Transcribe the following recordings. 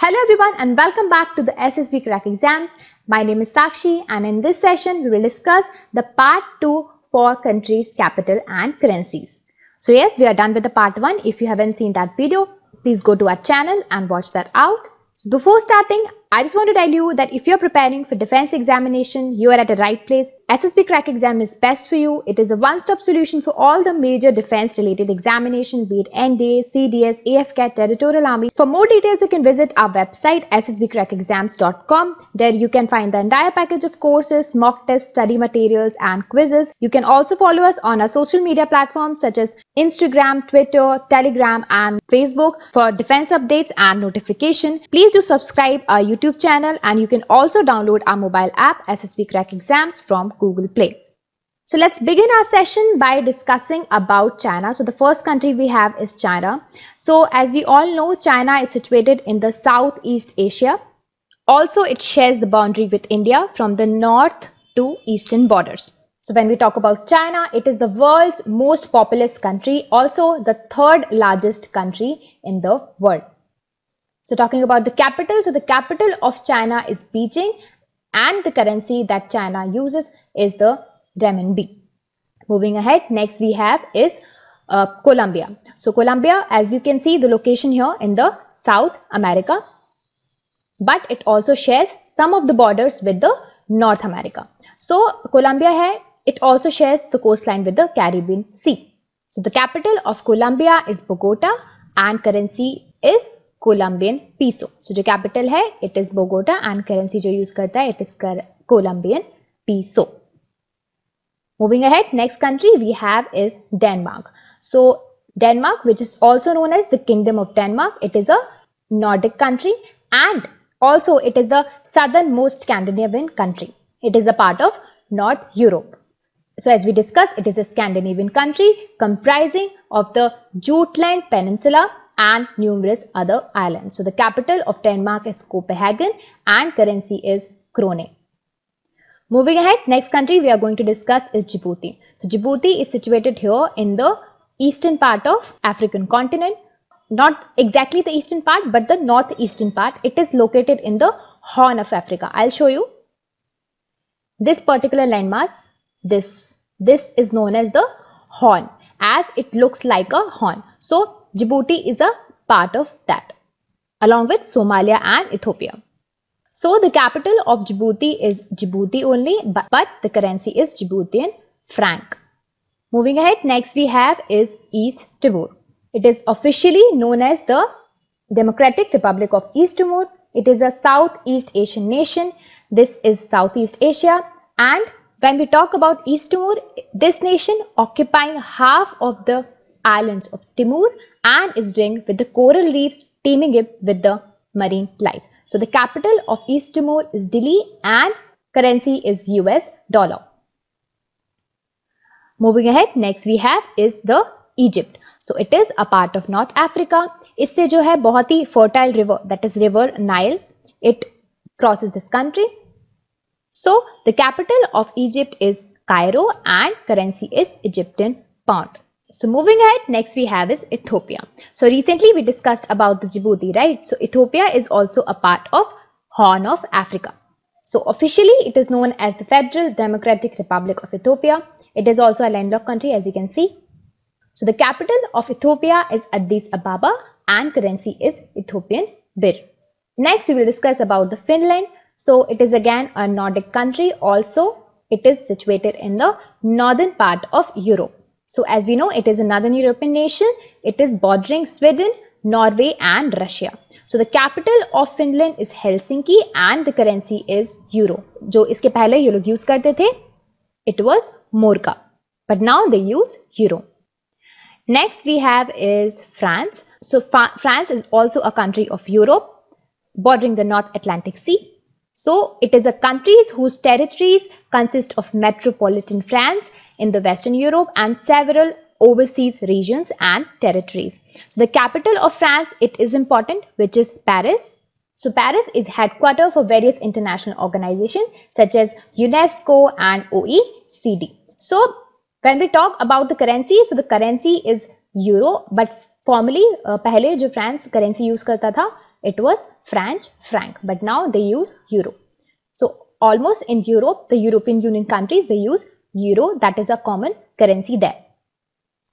Hello everyone and welcome back to the SSB Crack Exams. My name is Sakshi and in this session we will discuss the part 2 for countries, capital and currencies. So yes, we are done with the part 1. If you haven't seen that video, please go to our channel and watch that out. So before starting, I just want to tell you that if you're preparing for defense examination, you are at the right place. SSB Crack Exam is best for you. It is a one-stop solution for all the major defense-related examination, be it NDA, CDS, AFCAT, Territorial Army. For more details, you can visit our website ssbcrackexams.com. There you can find the entire package of courses, mock tests, study materials, and quizzes. You can also follow us on our social media platforms such as Instagram, Twitter, Telegram, and Facebook for defense updates and notification. Please do subscribe our YouTube channel and you can also download our mobile app SSB Crack Exams from Google Play. So let's begin our session by discussing about China. So the first country we have is China. So as we all know, China is situated in the Southeast Asia. Also, it shares the boundary with India from the north to eastern borders. So when we talk about China, it is the world's most populous country, also the third largest country in the world. So talking about the capital, so the capital of China is Beijing and the currency that China uses is the renminbi. Moving ahead, next we have is Colombia. So Colombia, as you can see the location here in the South America, but it also shares some of the borders with the North America. So Colombia hai, it also shares the coastline with the Caribbean Sea. So the capital of Colombia is Bogota and currency is Colombian peso. So जो capital है, it is Bogota and currency जो use करता है, it is Colombian peso. Moving ahead, next country we have is Denmark. So Denmark, which is also known as the Kingdom of Denmark, it is a Nordic country and also it is the southernmost Scandinavian country. It is a part of North Europe. So as we discussed, it is a Scandinavian country comprising of the Jutland Peninsula and numerous other islands. So the capital of Denmark is Copenhagen and currency is krone. Moving ahead, next country we are going to discuss is Djibouti. So Djibouti is situated here in the eastern part of African continent. Not exactly the eastern part, but the northeastern part. It is located in the Horn of Africa. I'll show you. This particular landmass, this is known as the Horn, as it looks like a horn. So Djibouti is a part of that, along with Somalia and Ethiopia. So the capital of Djibouti is Djibouti only, but the currency is Djiboutian franc. Moving ahead, next we have is East Timor. It is officially known as the Democratic Republic of East Timor. It is a Southeast Asian nation. This is Southeast Asia, and when we talk about East Timor, this nation occupying half of the islands of Timor and is ringed with the coral reefs teeming it with the marine life. So the capital of East Timor is Dili and currency is US dollar. Moving ahead, next we have is the Egypt. So it is a part of North Africa. इससे जो है बहुत ही fertile river, that is river Nile, it crosses this country. So the capital of Egypt is Cairo and currency is Egyptian pound. So moving ahead, next we have is Ethiopia. So recently we discussed about the Djibouti, right? So Ethiopia is also a part of Horn of Africa. So officially it is known as the Federal Democratic Republic of Ethiopia. It is also a landlocked country, as you can see. So the capital of Ethiopia is Addis Ababa and currency is Ethiopian birr. Next we will discuss about the Finland. So it is again a Nordic country. Also it is situated in the northern part of Europe. So as we know, it is a northern European nation. It is bordering Sweden, Norway and Russia. So the capital of Finland is Helsinki and the currency is euro. जो इसके पहले ये लोग use करते थे, it was Morka, but now they use euro. Next we have is France. So France is also a country of Europe bordering the North Atlantic Sea. So it is a country whose territories consist of metropolitan France in the Western Europe and several overseas regions and territories. So the capital of France, it is important, which is Paris. So Paris is headquarters for various international organizations such as UNESCO and OECD. So when we talk about the currency, so the currency is euro, but formally पहले जो France currency use करता था, it was French franc, but now they use euro. So almost in Europe, the European Union countries, they use euro. That is a common currency there.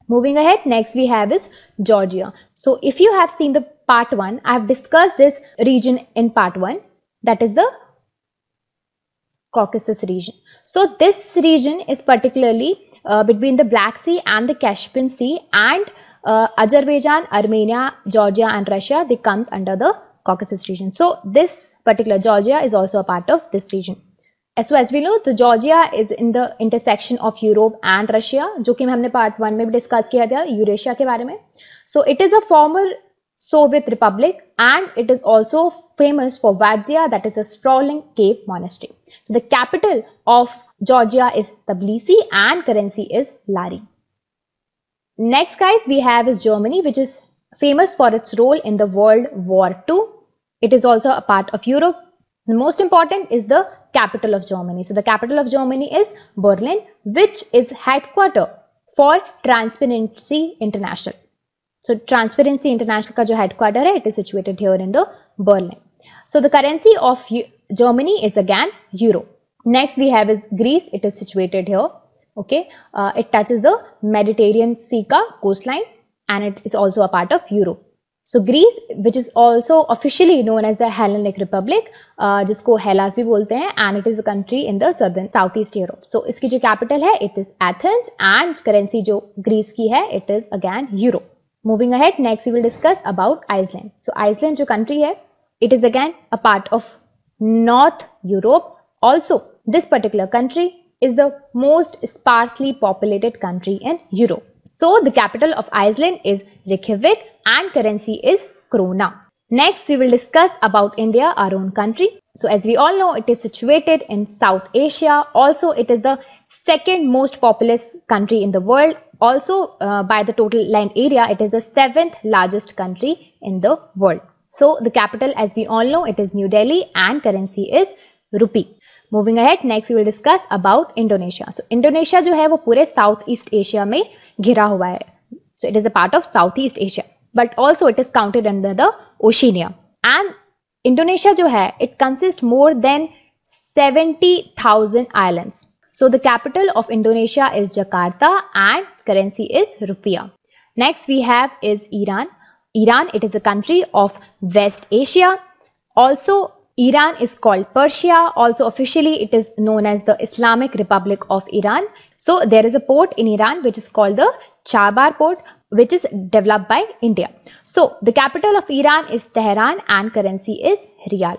Moving ahead, next we have is Georgia. So if you have seen the part 1, I have discussed this region in part 1, that is the Caucasus region. So this region is particularly between the Black Sea and the Caspian Sea, and Azerbaijan, Armenia, Georgia and Russia, they comes under the Caucasus region. So this particular Georgia is also a part of this region. So as we know, the Georgia is in the intersection of Europe and Russia, जो कि हमने part 1 में भी discuss किया था Eurasia के बारे में. So it is a former Soviet republic and it is also famous for Vadzia, that is a sprawling cave monastery. So the capital of Georgia is Tbilisi and currency is lari. Next guys we have is Germany, which is famous for its role in the World War II. It is also a part of Europe. The most important is the capital of Germany. So the capital of Germany is Berlin, which is headquarter for Transparency International. So Transparency International का जो headquarter है, it is situated here in the Berlin. So the currency of Germany is again euro. Next we have is Greece. It is situated here. Okay, it touches the Mediterranean Sea का coastline and it is also a part of Europe. So Greece, which is also officially known as the Hellenic Republic, जिसको Hellas भी बोलते हैं, and it is a country in the southeast Europe. So इसकी जो capital है, it is Athens, and currency जो Greece की है, it is again euro. Moving ahead, next we will discuss about Iceland. So Iceland जो country है, it is again a part of North Europe. Also, this particular country is the most sparsely populated country in Europe. So the capital of Iceland is Reykjavik and currency is krona. Next we will discuss about India, our own country. So as we all know, it is situated in South Asia. Also it is the second most populous country in the world. Also by the total land area, it is the 7th largest country in the world. So the capital, as we all know, it is New Delhi and currency is rupee. Moving ahead, next we will discuss about Indonesia. So Indonesia जो है वो पूरे Southeast Asia में घिरा हुआ है. So it is a part of Southeast Asia, but also it is counted under the Oceania. And Indonesia जो है, it consists more than 70,000 islands. So the capital of Indonesia is Jakarta and currency is rupiah. Next we have is Iran. Iran, it is a country of West Asia. Also Iran is called Persia. Also officially it is known as the Islamic Republic of Iran. So there is a port in Iran which is called the Chabar port, which is developed by India. So the capital of Iran is Tehran and currency is Riyal.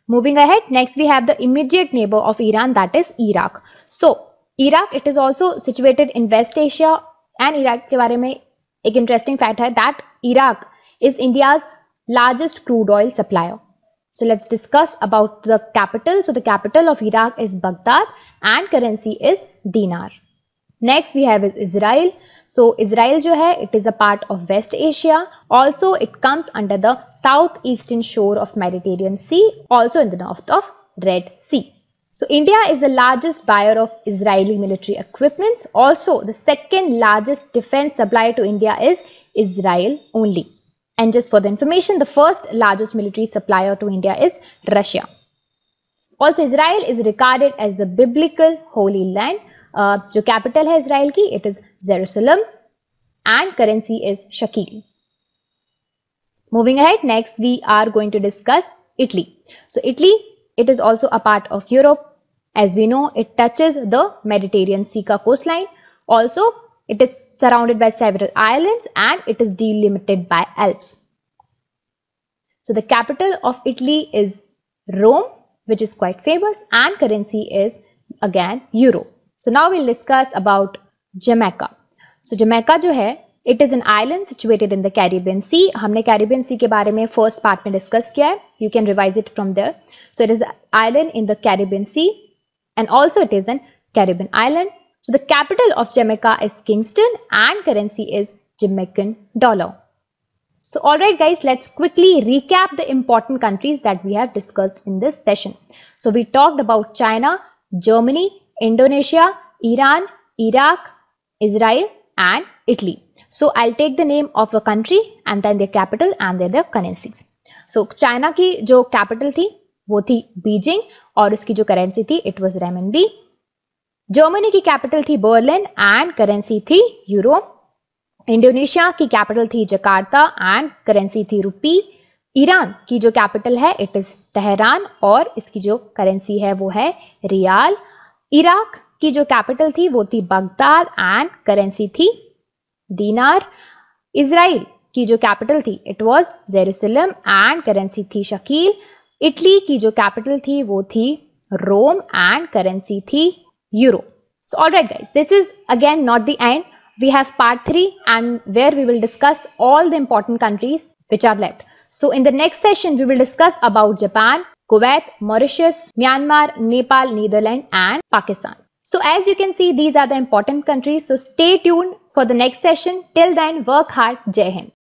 Moving ahead, next we have the immediate neighbor of Iran, that is Iraq. So Iraq, it is also situated in West Asia, and Iraq के बारे में एक interesting fact है that Iraq is India's largest crude oil supplier. So let's discuss about the capital. So the capital of Iraq is Baghdad and currency is dinar. Next we have is Israel. So Israel जो है, it is a part of West Asia. Also it comes under the southeastern shore of Mediterranean Sea, also in the north of Red Sea. So India is the largest buyer of Israeli military equipments. Also the second largest defense supplier to India is Israel only. And just for the information, the first largest military supplier to India is Russia. Also Israel is regarded as the biblical holy land. जो capital है Israel की, it is Jerusalem and currency is shekel. Moving ahead, next we are going to discuss Italy. So Italy, it is also a part of Europe. As we know, it touches the Mediterranean Sea ka coastline. Also, it is surrounded by several islands and it is delimited by Alps. So the capital of Italy is Rome, which is quite famous, and currency is again euro. So now we'll discuss about Jamaica. So Jamaica जो है, it is an island situated in the Caribbean Sea. हमने Caribbean Sea के बारे में first part में discuss किया है. You can revise it from there. So it is an island in the Caribbean Sea, and also it is an Caribbean island. So the capital of Jamaica is Kingston and currency is Jamaican dollar. So alright guys, let's quickly recap the important countries that we have discussed in this session. So we talked about China, Germany, Indonesia, Iran, Iraq, Israel and Italy. So I'll take the name of a country and then their capital and then their currencies. So China की जो capital थी वो थी Beijing और उसकी जो currency थी it was रेमनबी। Germany की कैपिटल थी बर्लिन एंड करेंसी थी यूरो। इंडोनेशिया की कैपिटल थी जकार्ता एंड करेंसी थी रुपी। ईरान की जो कैपिटल है इट इज तेहरान और इसकी जो करेंसी है वो है रियाल। इराक की जो कैपिटल थी वो थी बगदाद एंड करेंसी थी दीनार। इजराइल की जो कैपिटल थी it was Jerusalem and currency थी शकील। इटली की जो कैपिटल थी वो थी रोम एंड करेंसी थी euro. So alright guys, this is again not the end. We have part 3 and where we will discuss all the important countries which are left. So in the next session, we will discuss about Japan, Kuwait, Mauritius, Myanmar, Nepal, Netherlands and Pakistan. So as you can see, these are the important countries. So stay tuned for the next session. Till then, work hard. Jai Hind.